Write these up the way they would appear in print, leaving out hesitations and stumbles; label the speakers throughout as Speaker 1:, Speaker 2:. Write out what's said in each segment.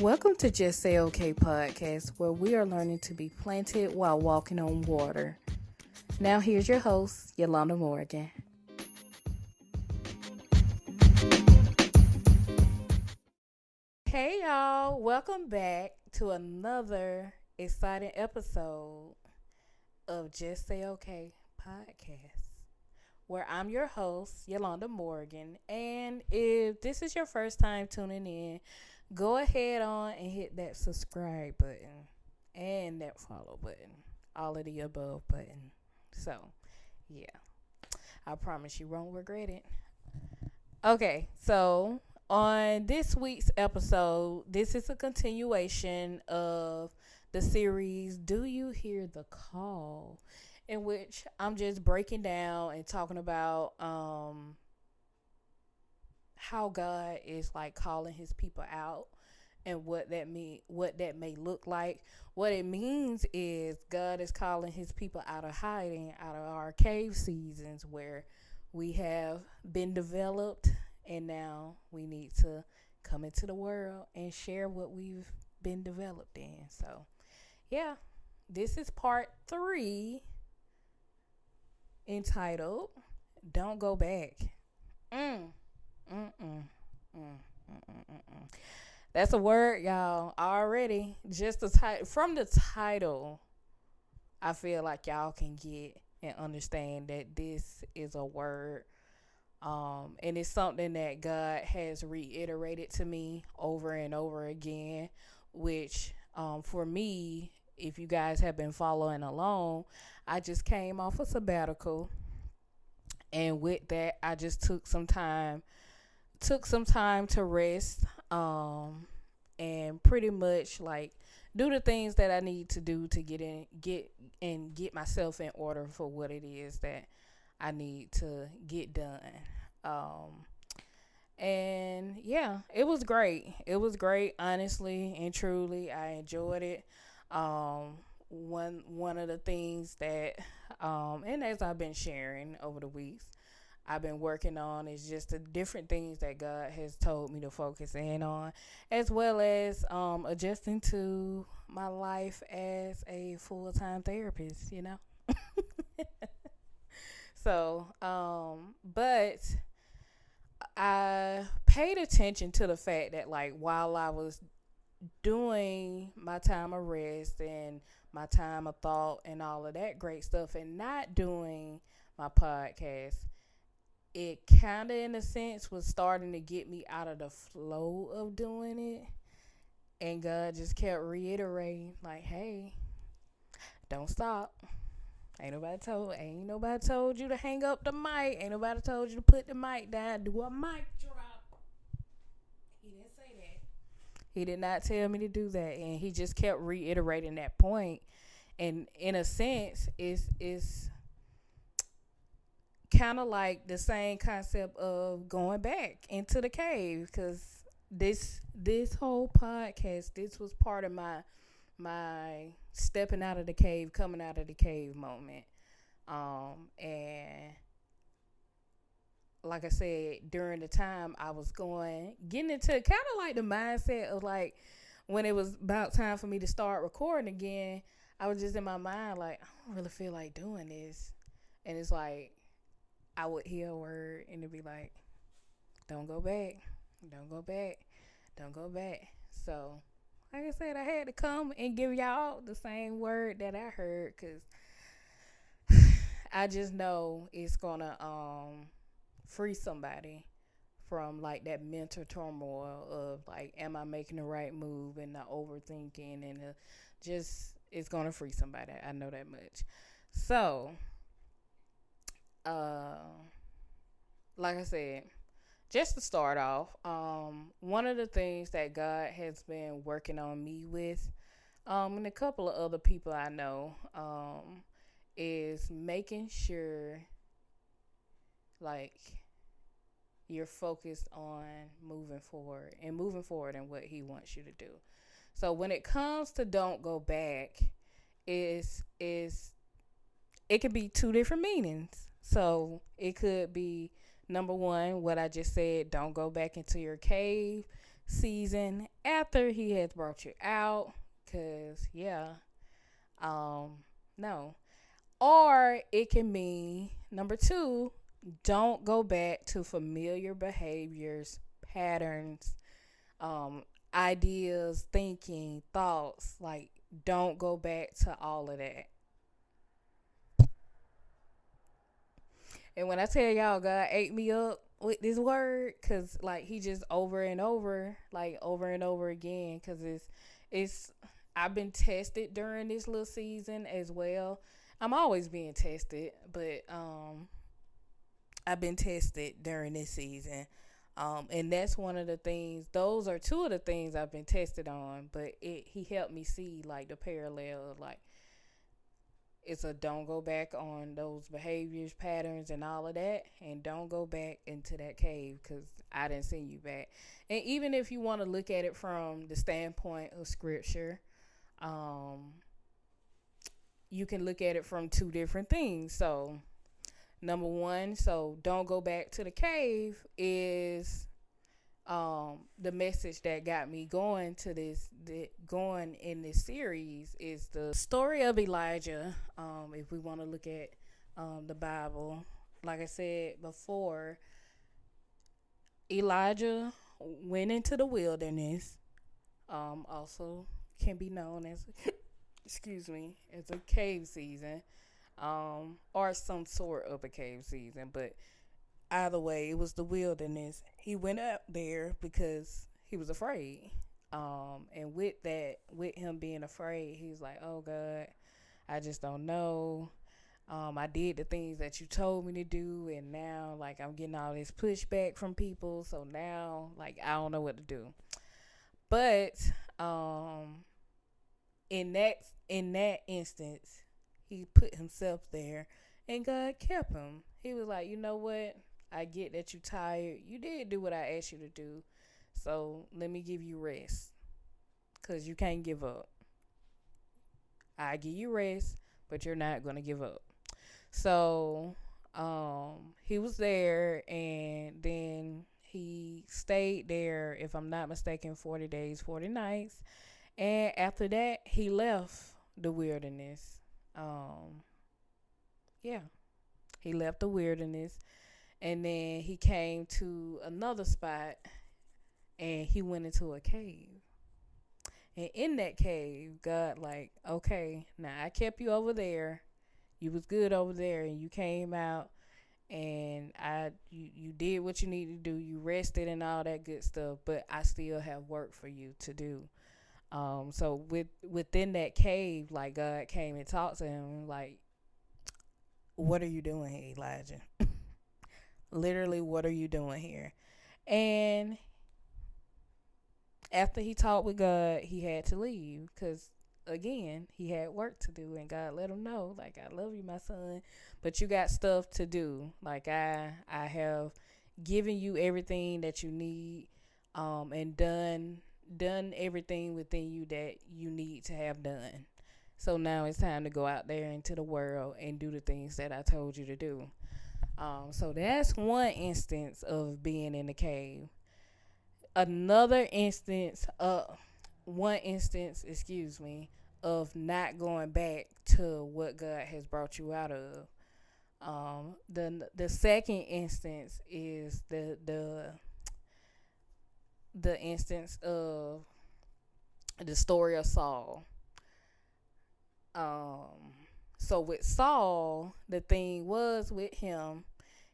Speaker 1: Welcome to Just Say Okay podcast, where we are learning to be planted while walking on water. Now, here's your host, Yolanda Morgan. Hey, y'all. Welcome back to another exciting episode of Just Say Okay podcast, where I'm your host, Yolanda Morgan. And if this is your first time tuning in, go ahead on and hit that subscribe button and that follow button. All of the above button. So, yeah. I promise you won't regret it. Okay, so on this week's episode, this is a continuation of the series Do You Hear the Call? In which I'm just breaking down and talking about how God is like calling his people out and what that may look like. What it means is God is calling his people out of hiding, out of our cave seasons where we have been developed and now we need to come into the world and share what we've been developed in. So, yeah, this is part 3 entitled Don't Go Back. That's a word, y'all, already. Just from the title, I feel like y'all can get and understand that this is a word. And it's something that God has reiterated to me over and over again, which for me, if you guys have been following along, I just came off a sabbatical. And with that, I just took some time to rest, and pretty much like do the things that I need to do to get myself in order for what it is that I need to get done. And yeah, it was great. It was great, honestly and truly. I enjoyed it. One of the things that and as I've been sharing over the weeks, I've been working on is just the different things that God has told me to focus in on, as well as adjusting to my life as a full-time therapist, So, but I paid attention to the fact that, like, while I was doing my time of rest and my time of thought and all of that great stuff and not doing my podcast, it kind of, in a sense, was starting to get me out of the flow of doing it. And God just kept reiterating, like, hey, don't stop. Ain't nobody told you to hang up the mic. Ain't nobody told you to put the mic down. Do a mic drop. He didn't say that. He did not tell me to do that. And he just kept reiterating that point. And in a sense, it's kind of like the same concept of going back into the cave, because this whole podcast, this was part of my stepping out of the cave, coming out of the cave moment. And like I said, during the time I was getting into kind of like the mindset of like when it was about time for me to start recording again, I was just in my mind like, I don't really feel like doing this. And it's like I would hear a word and it'd be like, don't go back, don't go back, don't go back. So, like I said, I had to come and give y'all the same word that I heard, because I just know it's going to free somebody from like that mental turmoil of like, am I making the right move, and the overthinking, and it's going to free somebody. I know that much. So, like I said, just to start off, one of the things that God has been working on me with, and a couple of other people I know, is making sure like you're focused on moving forward in what he wants you to do. So when it comes to don't go back, it could be two different meanings. So it could be, number one, what I just said, don't go back into your cave. season after he has brought you out. Cause yeah, um, no. Or it can mean number two, don't go back to familiar behaviors, patterns, um, ideas, thinking, thoughts. Like, don't go back to all of that. And when I tell y'all, God ate me up with this word, cause like he just over and over again, cause it's I've been tested during this little season as well. I'm always being tested, but I've been tested during this season. And that's one of the things. Those are two of the things I've been tested on. But he helped me see like the parallel of like it's a don't go back on those behaviors, patterns, and all of that, and don't go back into that cave because I didn't send you back. And even if you want to look at it from the standpoint of scripture, um, you can look at it from two different things. So number one, so don't go back to the cave is the message that got me going to going in this series is the story of Elijah. If we want to look at the Bible, like I said before, Elijah went into the wilderness. Also can be known as excuse me as a cave season, or some sort of a cave season, but either way, it was the wilderness. He went up there because he was afraid. And with that, with him being afraid, he's like, "Oh God, I just don't know. I did the things that you told me to do, and now like I'm getting all this pushback from people. So now, like I don't know what to do." But in that instance, he put himself there, and God kept him. He was like, "You know what? I get that you tired. You did do what I asked you to do. So let me give you rest. Because you can't give up. I give you rest, but you're not going to give up." So he was there, and then he stayed there, if I'm not mistaken, 40 days, 40 nights. And after that, he left the wilderness. Yeah, he left the wilderness. And then he came to another spot, and he went into a cave. And in that cave, God like, "Okay, now I kept you over there. You was good over there, and you came out, and you did what you needed to do. You rested and all that good stuff. But I still have work for you to do." So within that cave, like God came and talked to him, like, "What are you doing here, Elijah? Literally, what are you doing here?" And after he talked with God, he had to leave because, again, he had work to do. And God let him know, like, "I love you, my son, but you got stuff to do. Like, I have given you everything that you need, and done everything within you that you need to have done. So now it's time to go out there into the world and do the things that I told you to do." So that's one instance, another instance one instance, excuse me, of not going back to what God has brought you out of. The second instance is the instance of the story of Saul. So with Saul, the thing was with him,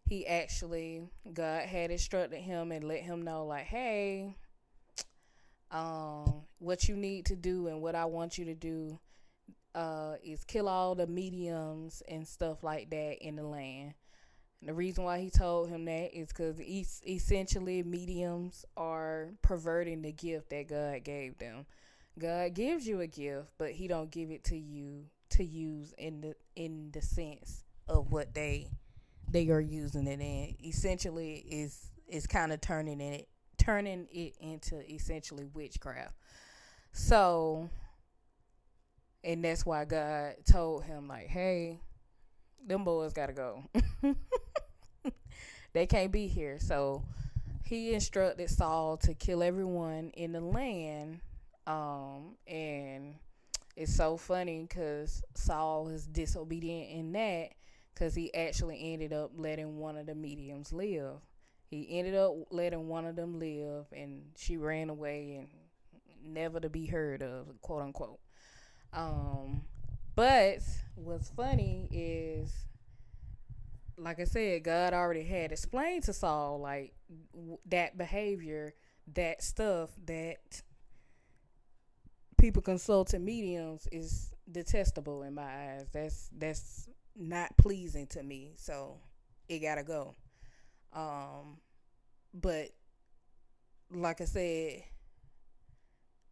Speaker 1: he actually, God had instructed him and let him know, like, "Hey, what you need to do and what I want you to do is kill all the mediums and stuff like that in the land." And the reason why he told him that is because essentially mediums are perverting the gift that God gave them. God gives you a gift, but he don't give it to you to use in the sense of what they are using it in. Essentially is kind of turning it into essentially witchcraft. So, and that's why God told him, like, "Hey, them boys gotta go." They can't be here. So he instructed Saul to kill everyone in the land. And it's so funny because Saul was disobedient in that, because he actually ended up letting one of the mediums live. He ended up letting one of them live, and she ran away and never to be heard of, quote unquote. But what's funny is, like I said, God already had explained to Saul, like, that behavior, that stuff that people consulting mediums is detestable in my eyes. That's not pleasing to me. So it gotta go. But like I said,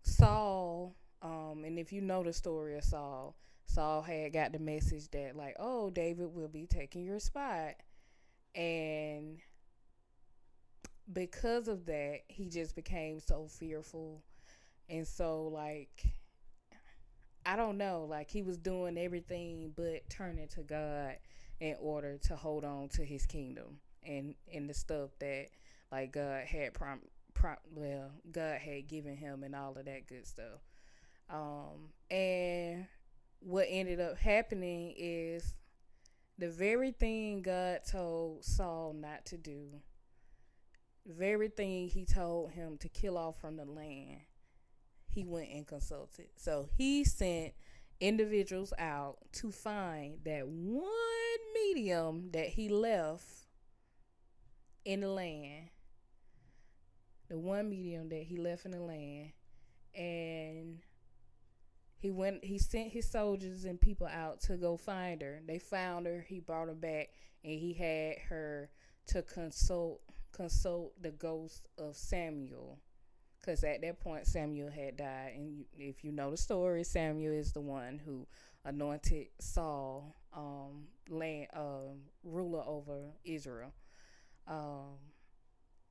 Speaker 1: Saul, and if you know the story of Saul, Saul had got the message that, like, oh, David will be taking your spot. And because of that, he just became so fearful. And so, like, I don't know, like, he was doing everything but turning to God in order to hold on to his kingdom and the stuff that, like, God had God had given him and all of that good stuff. And what ended up happening is the very thing God told Saul not to do, the very thing he told him to kill off from the land, he went and consulted. So he sent individuals out to find that one medium that he left in the land, the one medium that he left in the land, and he sent his soldiers and people out to go find her. They found her, he brought her back, and he had her to consult the ghost of Samuel. Because at that point, Samuel had died. And if you know the story, Samuel is the one who anointed Saul ruler over Israel.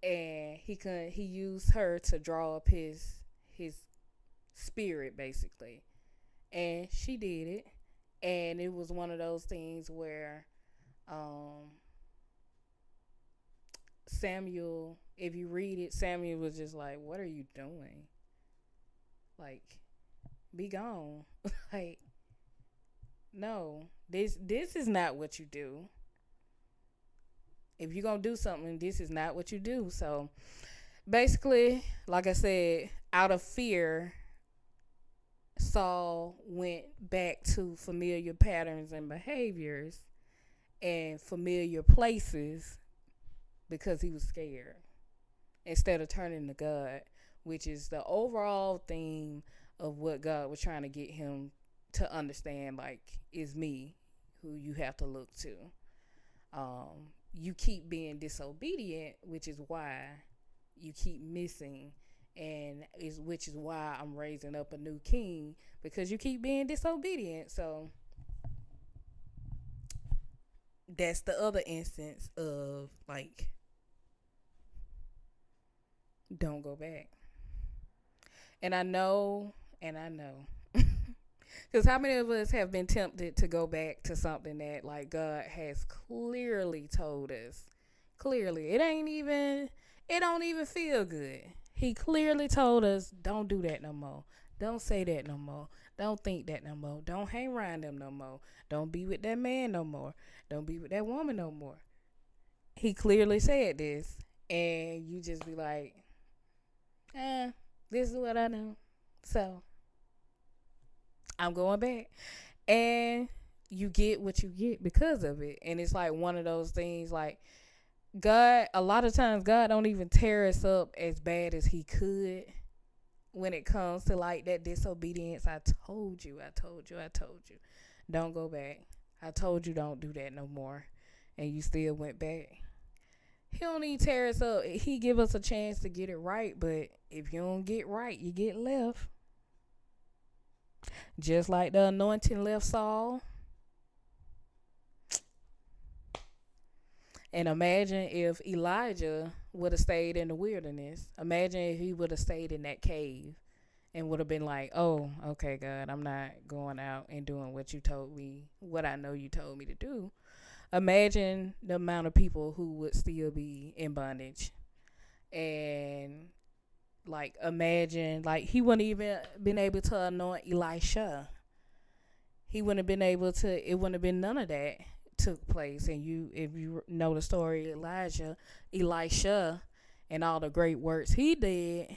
Speaker 1: And he used her to draw up his spirit, basically. And she did it. And it was one of those things where Samuel, if you read it, Samuel was just like, what are you doing? Like, be gone. Like, no, this is not what you do. If you're going to do something, this is not what you do. So basically, like I said, out of fear, Saul went back to familiar patterns and behaviors and familiar places because he was scared, instead of turning to God, which is the overall theme of what God was trying to get him to understand, like, is me who you have to look to. You keep being disobedient, which is why you keep missing, and which is why I'm raising up a new king, because you keep being disobedient. So that's the other instance of, like, don't go back. And I know, because how many of us have been tempted to go back to something that, like, God has clearly told us? Clearly, it don't even feel good. He clearly told us, don't do that no more. Don't say that no more. Don't think that no more. Don't hang around them no more. Don't be with that man no more. Don't be with that woman no more. He clearly said this, and you just be like, this is what I know. So I'm going back. And you get what you get because of it. And it's like one of those things, like, God, a lot of times God don't even tear us up as bad as he could when it comes to, like, that disobedience. I told you. Don't go back. I told you don't do that no more. And you still went back. He don't even tear us up. He give us a chance to get it right. But if you don't get right, you get left. Just like the anointing left Saul. And imagine if Elijah would have stayed in the wilderness. Imagine if he would have stayed in that cave and would have been like, oh, okay, God, I'm not going out and doing what you told me, what I know you told me to do. Imagine the amount of people who would still be in bondage. And like imagine, like he wouldn't even been able to anoint Elisha. He wouldn't have been able to. It wouldn't have been none of that took place. And you, if you know the story, Elisha, and all the great works he did,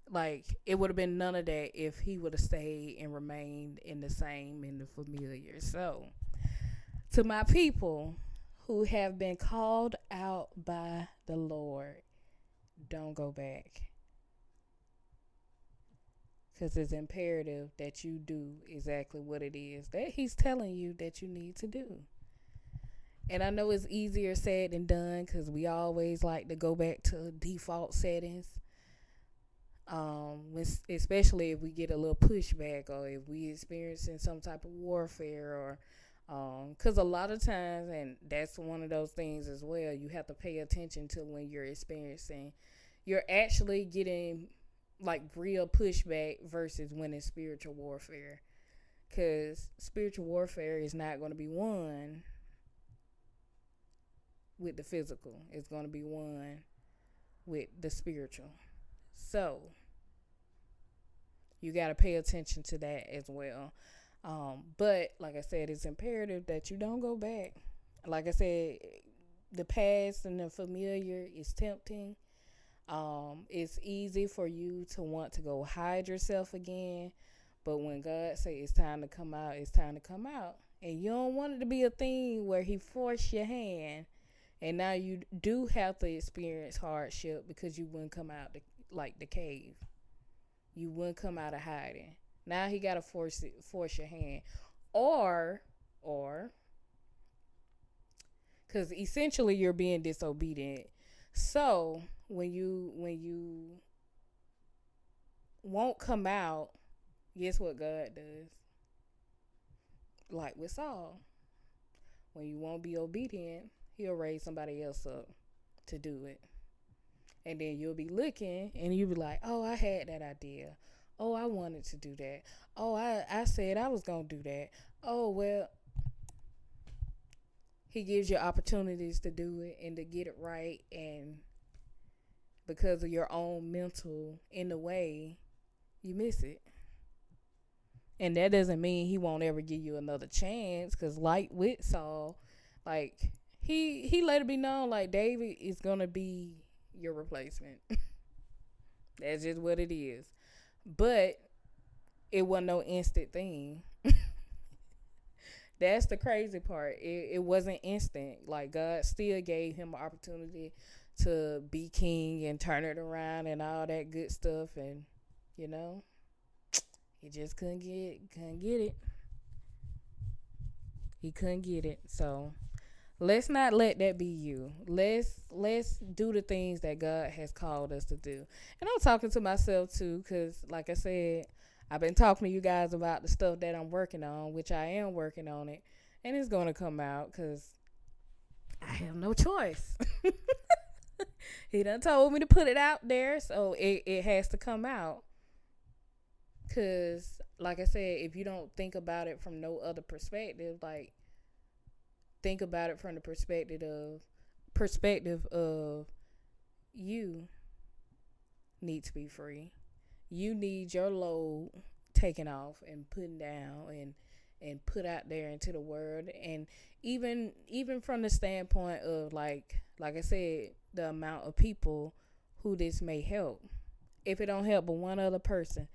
Speaker 1: like it would have been none of that if he would have stayed and remained in the same, in the familiar. So to my people who have been called out by the Lord, don't go back. Because it's imperative that you do exactly what it is that he's telling you that you need to do. And I know it's easier said than done because we always like to go back to default settings. Especially if we get a little pushback or if we experiencing some type of warfare, or because a lot of times, and that's one of those things as well, you have to pay attention to when you're actually getting like real pushback versus when it's spiritual warfare. Because spiritual warfare is not going to be won with the physical. It's going to be won with the spiritual. So you got to pay attention to that as well. But like I said, it's imperative that you don't go back. Like I said, the past and the familiar is tempting. It's easy for you to want to go hide yourself again. But when God say it's time to come out, it's time to come out. And you don't want it to be a thing where he forced your hand. And now you do have to experience hardship because you wouldn't come out like the cave. You wouldn't come out of hiding. Now he got to force your hand. Or, because essentially you're being disobedient. So when you won't come out, guess what God does? Like with Saul. When you won't be obedient, he'll raise somebody else up to do it. And then you'll be looking and you'll be like, oh, I had that idea. Oh, I wanted to do that. Oh, I said I was going to do that. Oh, well, he gives you opportunities to do it and to get it right. And because of your own mental in the way, you miss it. And that doesn't mean he won't ever give you another chance. Because like with Saul, like he let it be known, like David is going to be your replacement. That's just what it is. But it wasn't no instant thing. That's the crazy part. It wasn't instant. Like God still gave him an opportunity to be king and turn it around and all that good stuff. And he just couldn't get it. He couldn't get it. So let's not let that be you. Let's do the things that God has called us to do. And I'm talking to myself too, because like I said, I've been talking to you guys about the stuff that I'm working on, which I am working on it, and it's going to come out because I have no choice. He done told me to put it out there, so it has to come out. Because like I said, if you don't think about it from no other perspective, like think about it from the perspective of you need to be free. You need your load taken off and put down and put out there into the world. And even from the standpoint of like I said, the amount of people who this may help. If it don't help but one other person,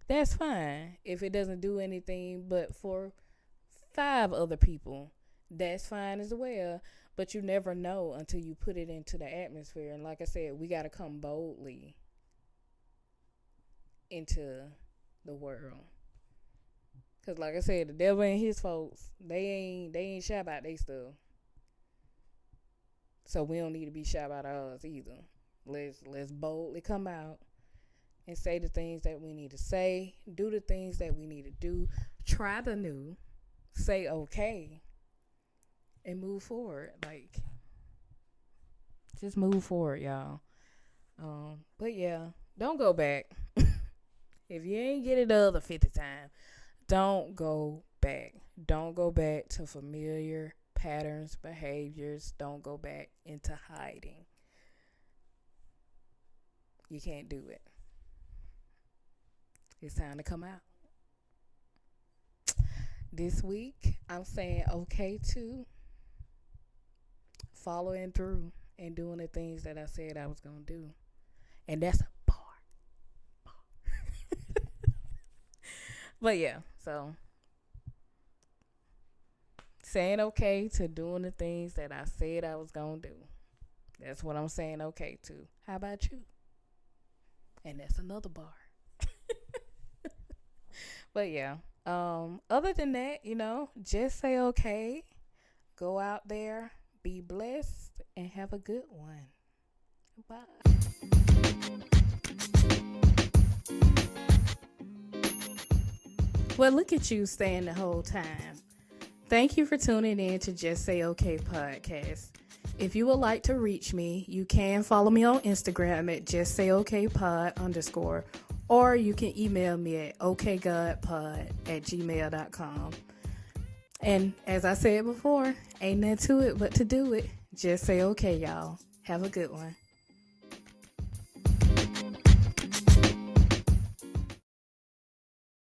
Speaker 1: that's fine. If it doesn't do anything but for 5 other people, that's fine as well. But you never know until you put it into the atmosphere. And like I said, we got to come boldly into the world. Because like I said, the devil and his folks, they ain't shy about their stuff. So we don't need to be shy about ours either. Let's boldly come out and say the things that we need to say, do the things that we need to do, try the new, say okay, and move forward. Like, just move forward, y'all. But yeah, don't go back. If you ain't get it the other 50 times, don't go back. Don't go back to familiar patterns, behaviors. Don't go back into hiding. You can't do it. It's time to come out. This week, I'm saying okay to following through and doing the things that I said I was going to do. And that's a bar. But yeah, so saying okay to doing the things that I said I was going to do. That's what I'm saying okay to. How about you? And that's another bar. But yeah, other than that, just say okay. Go out there, be blessed, and have a good one. Bye. Well, look at you staying the whole time. Thank you for tuning in to Just Say Okay podcast. If you would like to reach me, you can follow me on Instagram at justsayokaypod_, or you can email me at okgodpod@gmail.com. And as I said before, ain't nothing to it but to do it. Just say okay, y'all. Have a good one.